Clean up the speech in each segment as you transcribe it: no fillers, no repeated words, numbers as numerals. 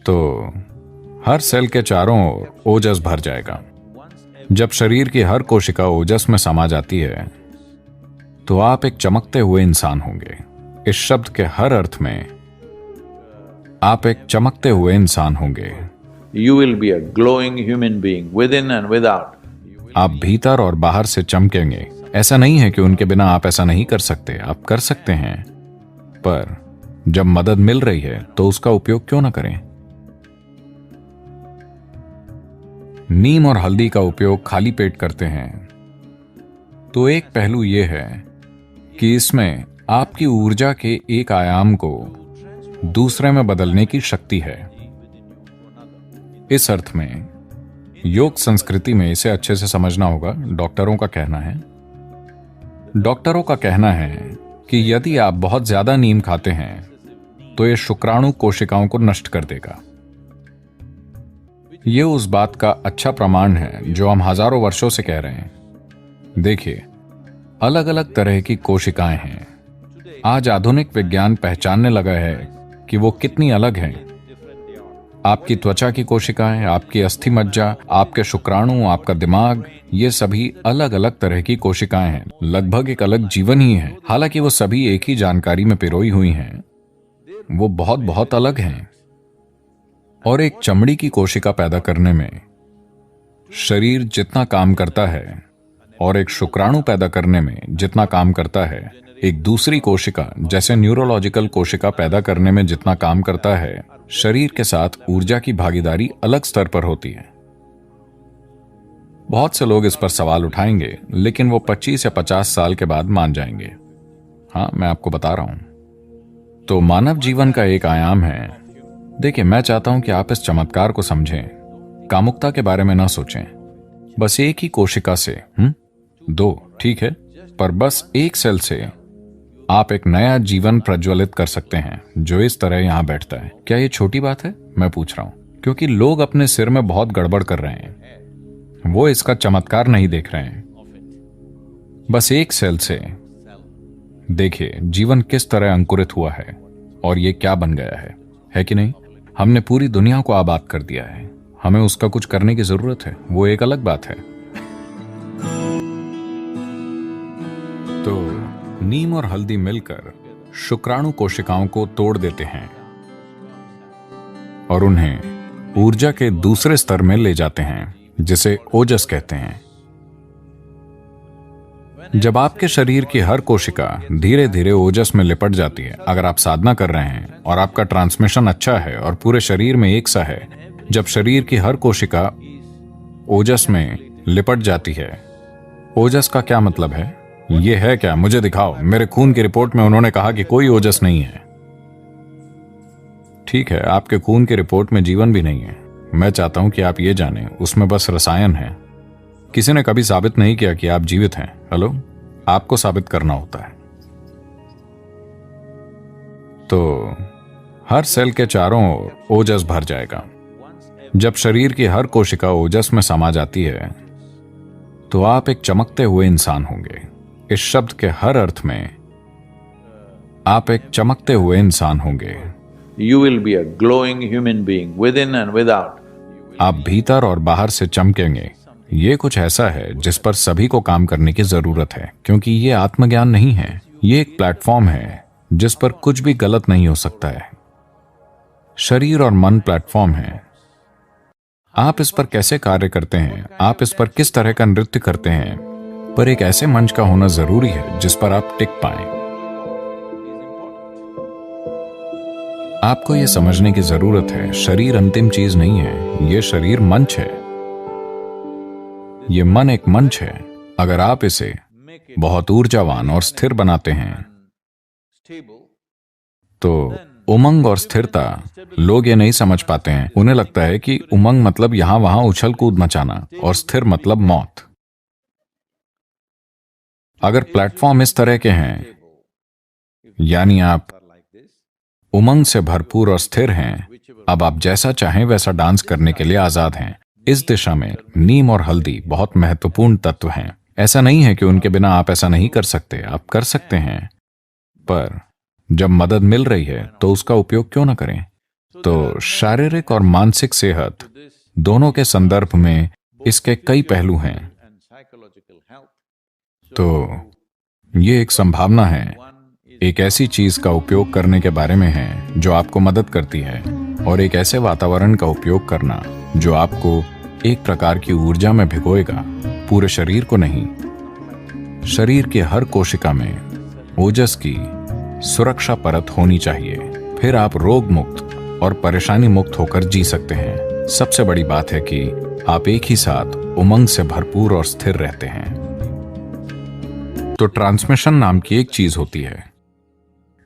तो हर सेल के चारों ओर ओजस भर जाएगा। जब शरीर की हर कोशिका ओजस में समा जाती है तो आप एक चमकते हुए इंसान होंगे। इस शब्द के हर अर्थ में आप एक चमकते हुए इंसान होंगे। You will be a glowing human being within and without. आप भीतर और बाहर से चमकेंगे। ऐसा नहीं है कि उनके बिना आप ऐसा नहीं कर सकते, आप कर सकते हैं, पर जब मदद मिल रही है तो उसका उपयोग क्यों ना करें। नीम और हल्दी का उपयोग खाली पेट करते हैं तो एक पहलू यह है कि इसमें आपकी ऊर्जा के एक आयाम को दूसरे में बदलने की शक्ति है। इस अर्थ में योग संस्कृति में इसे अच्छे से समझना होगा। डॉक्टरों का कहना है कि यदि आप बहुत ज्यादा नीम खाते हैं तो यह शुक्राणु कोशिकाओं को नष्ट कर देगा। यह उस बात का अच्छा प्रमाण है जो हम हजारों वर्षों से कह रहे हैं। देखिए, अलग अलग तरह की कोशिकाएं हैं। आज आधुनिक विज्ञान पहचानने लगा है कि वो कितनी अलग हैं। आपकी त्वचा की कोशिकाएं, आपकी अस्थि मज्जा, आपके शुक्राणु, आपका दिमाग, ये सभी अलग अलग तरह की कोशिकाएं हैं। लगभग एक अलग जीवन ही है। हालांकि वो सभी एक ही जानकारी में पिरोई हुई हैं, वो बहुत बहुत अलग हैं। और एक चमड़ी की कोशिका पैदा करने में शरीर जितना काम करता है और एक शुक्राणु पैदा करने में जितना काम करता है, एक दूसरी कोशिका जैसे न्यूरोलॉजिकल कोशिका पैदा करने में जितना काम करता है, शरीर के साथ ऊर्जा की भागीदारी अलग स्तर पर होती है। बहुत से लोग इस पर सवाल उठाएंगे, लेकिन वो 25 या 50 साल के बाद मान जाएंगे। हाँ, मैं आपको बता रहा हूं। तो मानव जीवन का एक आयाम है। देखिए, मैं चाहता हूं कि आप इस चमत्कार को समझें। कामुकता के बारे में ना सोचें। बस एक ही कोशिका से 2, ठीक है, पर बस एक सेल से आप एक नया जीवन प्रज्वलित कर सकते हैं जो इस तरह यहां बैठता है। क्या ये छोटी बात है? मैं पूछ रहा हूं, क्योंकि लोग अपने सिर में बहुत गड़बड़ कर रहे हैं। वो इसका चमत्कार नहीं देख रहे हैं। बस एक सेल से देखिए जीवन किस तरह अंकुरित हुआ है और ये क्या बन गया है कि नहीं? हमने पूरी दुनिया को आबाद कर दिया है। हमें उसका कुछ करने की जरूरत है, वो एक अलग बात है। तो नीम और हल्दी मिलकर शुक्राणु कोशिकाओं को तोड़ देते हैं और उन्हें ऊर्जा के दूसरे स्तर में ले जाते हैं, जिसे ओजस कहते हैं। जब आपके शरीर की हर कोशिका धीरे धीरे ओजस में लिपट जाती है, अगर आप साधना कर रहे हैं और आपका ट्रांसमिशन अच्छा है और पूरे शरीर में एक सा है, जब शरीर की हर कोशिका ओजस में लिपट जाती है, ओजस का क्या मतलब है? ये है क्या? मुझे दिखाओ। मेरे खून की रिपोर्ट में उन्होंने कहा कि कोई ओजस नहीं है। ठीक है, आपके खून की रिपोर्ट में जीवन भी नहीं है। मैं चाहता हूं कि आप ये जानें, उसमें बस रसायन है। किसी ने कभी साबित नहीं किया कि आप जीवित हैं। हेलो, आपको साबित करना होता है। तो हर सेल के चारों ओर ओजस भर जाएगा। जब शरीर की हर कोशिका ओजस में समा जाती है तो आप एक चमकते हुए इंसान होंगे। इस शब्द के हर अर्थ में आप एक चमकते हुए इंसान होंगे। You will be a glowing human being within and without. आप भीतर और बाहर से चमकेंगे। ये कुछ ऐसा है जिस पर सभी को काम करने की जरूरत है, क्योंकि ये आत्मज्ञान नहीं है। ये एक प्लेटफॉर्म है जिस पर कुछ भी गलत नहीं हो सकता है। शरीर और मन प्लेटफॉर्म है। आप इस पर कैसे कार्य करते हैं, आप इस पर किस तरह का नृत्य करते हैं, पर एक ऐसे मंच का होना जरूरी है जिस पर आप टिक पाएं। आपको यह समझने की जरूरत है, शरीर अंतिम चीज नहीं है। यह शरीर मंच है। यह मन एक मंच है। अगर आप इसे बहुत ऊर्जावान और स्थिर बनाते हैं तो उमंग और स्थिरता, लोग ये नहीं समझ पाते हैं। उन्हें लगता है कि उमंग मतलब यहां वहां उछल कूद मचाना और स्थिर मतलब मौत। अगर प्लेटफॉर्म इस तरह के हैं, यानी आप उमंग से भरपूर और स्थिर हैं, अब आप जैसा चाहें वैसा डांस करने के लिए आजाद हैं। इस दिशा में नीम और हल्दी बहुत महत्वपूर्ण तत्व हैं। ऐसा नहीं है कि उनके बिना आप ऐसा नहीं कर सकते, आप कर सकते हैं, पर जब मदद मिल रही है तो उसका उपयोग क्यों ना करें। तो शारीरिक और मानसिक सेहत दोनों के संदर्भ में इसके कई पहलू हैं। तो ये एक संभावना है, एक ऐसी चीज का उपयोग करने के बारे में है जो आपको मदद करती है, और एक ऐसे वातावरण का उपयोग करना जो आपको एक प्रकार की ऊर्जा में भिगोएगा, पूरे शरीर को नहीं। शरीर की हर कोशिका में ओजस की सुरक्षा परत होनी चाहिए, फिर आप रोग मुक्त और परेशानी मुक्त होकर जी सकते हैं। सबसे बड़ी बात है कि आप एक ही साथ उमंग से भरपूर और स्थिर रहते हैं। तो ट्रांसमिशन नाम की एक चीज होती है।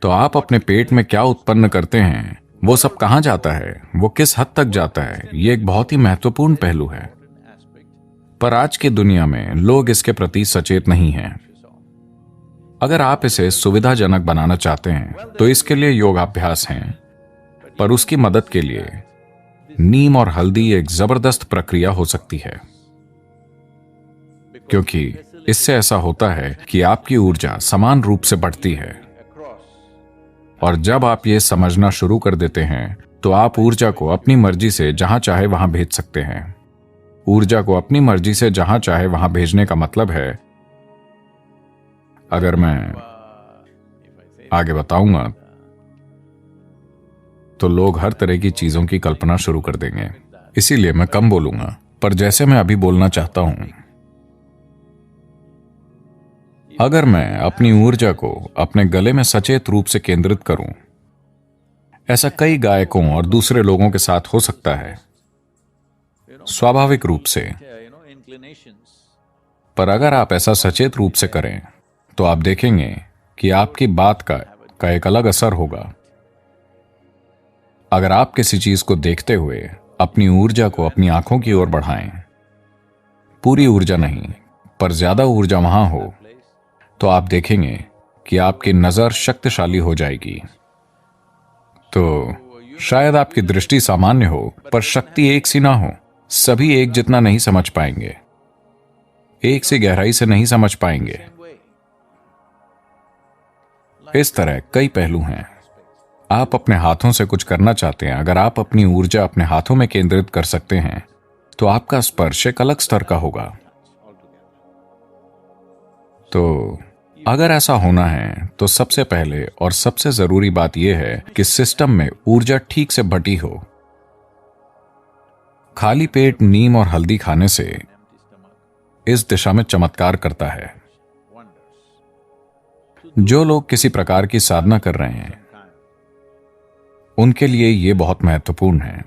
तो आप अपने पेट में क्या उत्पन्न करते हैं, वो सब कहां जाता है, वो किस हद तक जाता है, ये एक बहुत ही महत्वपूर्ण पहलू है। पर आज की दुनिया में लोग इसके प्रति सचेत नहीं हैं। अगर आप इसे सुविधाजनक बनाना चाहते हैं तो इसके लिए योगाभ्यास हैं, पर उसकी मदद के लिए नीम और हल्दी एक जबरदस्त प्रक्रिया हो सकती है, क्योंकि इससे ऐसा होता है कि आपकी ऊर्जा समान रूप से बढ़ती है। और जब आप ये समझना शुरू कर देते हैं तो आप ऊर्जा को अपनी मर्जी से जहां चाहे वहां भेज सकते हैं। ऊर्जा को अपनी मर्जी से जहां चाहे वहां भेजने का मतलब है, अगर मैं आगे बताऊंगा तो लोग हर तरह की चीजों की कल्पना शुरू कर देंगे, इसीलिए मैं कम बोलूंगा। पर जैसे मैं अभी बोलना चाहता हूं, अगर मैं अपनी ऊर्जा को अपने गले में सचेत रूप से केंद्रित करूं, ऐसा कई गायकों और दूसरे लोगों के साथ हो सकता है, स्वाभाविक रूप से। पर अगर आप ऐसा सचेत रूप से करें तो आप देखेंगे कि आपकी बात का एक अलग असर होगा। अगर आप किसी चीज को देखते हुए अपनी ऊर्जा को अपनी आंखों की ओर बढ़ाएं, पूरी ऊर्जा नहीं पर ज्यादा ऊर्जा वहां हो, तो आप देखेंगे कि आपकी नजर शक्तिशाली हो जाएगी। तो शायद आपकी दृष्टि सामान्य हो पर शक्ति एक सी ना हो। सभी एक जितना नहीं समझ पाएंगे, एक सी गहराई से नहीं समझ पाएंगे। इस तरह कई पहलू हैं। आप अपने हाथों से कुछ करना चाहते हैं, अगर आप अपनी ऊर्जा अपने हाथों में केंद्रित कर सकते हैं तो आपका स्पर्श एक अलग स्तर का होगा। तो अगर ऐसा होना है तो सबसे पहले और सबसे जरूरी बात यह है कि सिस्टम में ऊर्जा ठीक से बटी हो। खाली पेट नीम और हल्दी खाने से इस दिशा में चमत्कार करता है। जो लोग किसी प्रकार की साधना कर रहे हैं उनके लिए यह बहुत महत्वपूर्ण है।